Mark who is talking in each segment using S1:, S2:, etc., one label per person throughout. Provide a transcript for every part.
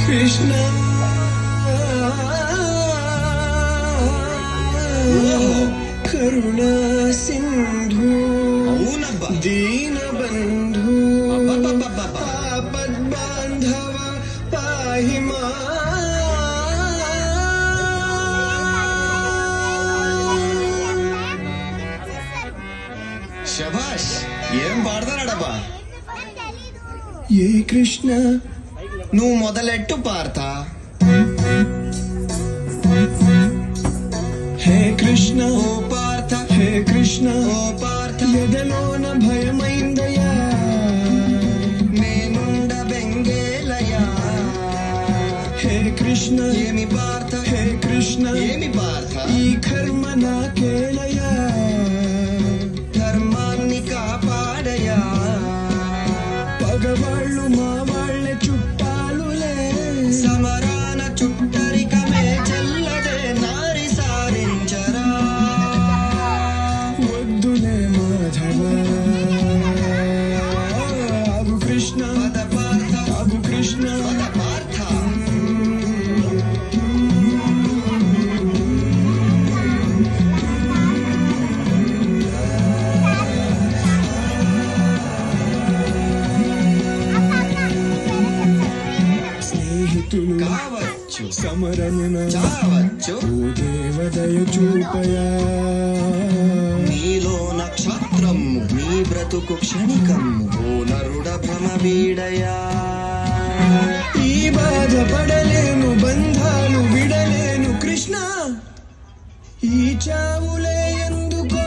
S1: కృష్ణ కరుణా సింధు దీన బంధు ఆపద్బాంధవ పాహి మా.
S2: శభాష్, ఏం పాడతాడబ్బా?
S1: ఏ కృష్ణ
S2: నువ్వు మొదలెట్టు పార్తా.
S1: హే కృష్ణ
S2: ఓ పార్థ,
S1: హే కృష్ణ
S2: ఓ పార్థ,
S1: ఎదలోన భయమైందయ్యా
S2: నేనుండ బెంగేలయా.
S1: హే కృష్ణ
S2: ఏమి పార్థ,
S1: హే కృష్ణ
S2: ఏమి పార్థ,
S1: ఈ కర్మ నాకేలయ్యా
S2: ధర్మాన్ని కాపాడయా.
S1: పగవాళ్ళు మా వాళ్ళ చుట్టాలులే
S2: సమరాన చుట్టరికమే చెల్లదే నారి సారించరా.
S1: వద్దులే మాధవ ఆగు కృష్ణ
S2: పద పార్థ,
S1: ఆగు కృష్ణ
S2: పద పార్థ.
S1: స్నేహితులు
S2: కావచ్చు,
S1: సమరమున
S2: చావచ్చు,
S1: ఓ దేవదయ చూపయా
S2: నీలో నక్షత్రము నీ బ్రతుకు క్షణికము. ఓ నరుడ భ్రమ వీడయా.
S1: ఈ బాధపడలేను బంధాలు విడలేను కృష్ణ ఈ చావులే ఎందుకో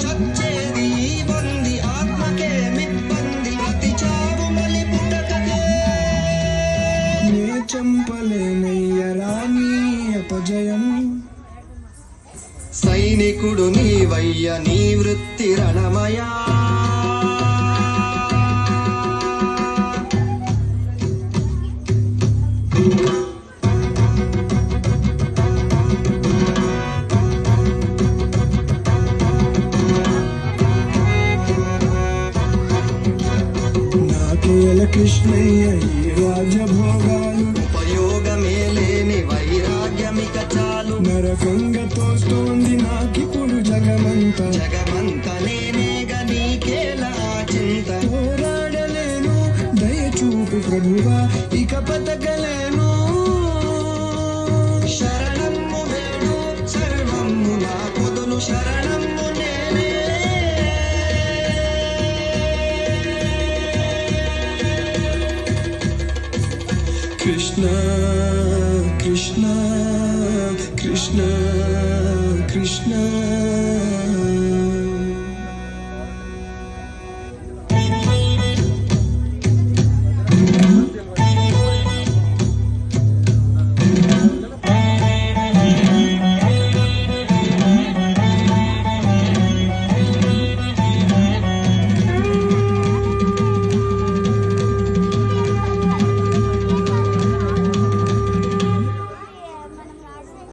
S2: చచ్చేది ఈ బంది ఆత్మకే మిబ్బంది. ప్రతి చావు మలి పుట్టకకే.
S1: నే చంపలేనయ్యరా నీ అపజయం
S2: సైనికుడు నీవయ్య నీ వృత్తి రణమయా.
S1: నాకేల కృష్ణయ్య ఈ రాజభోగాలు
S2: ఉపయోగమే లేని వైరాగ్యమిక చాలు.
S1: నరకంగా తోస్తోంది నాకిప్పుడు జగమంతా
S2: జగమంత నేనేగ నీకేలా చింత.
S1: పోరాడలేను దయచూపు ప్రభువా ఇక బతకలేను
S2: శరణమ్ము వేడు సర్వమ్ము నా పొదులు శరణమ్ము నేనే.
S1: కృష్ణ కృష్ణ కృష్ణ కృష్ణ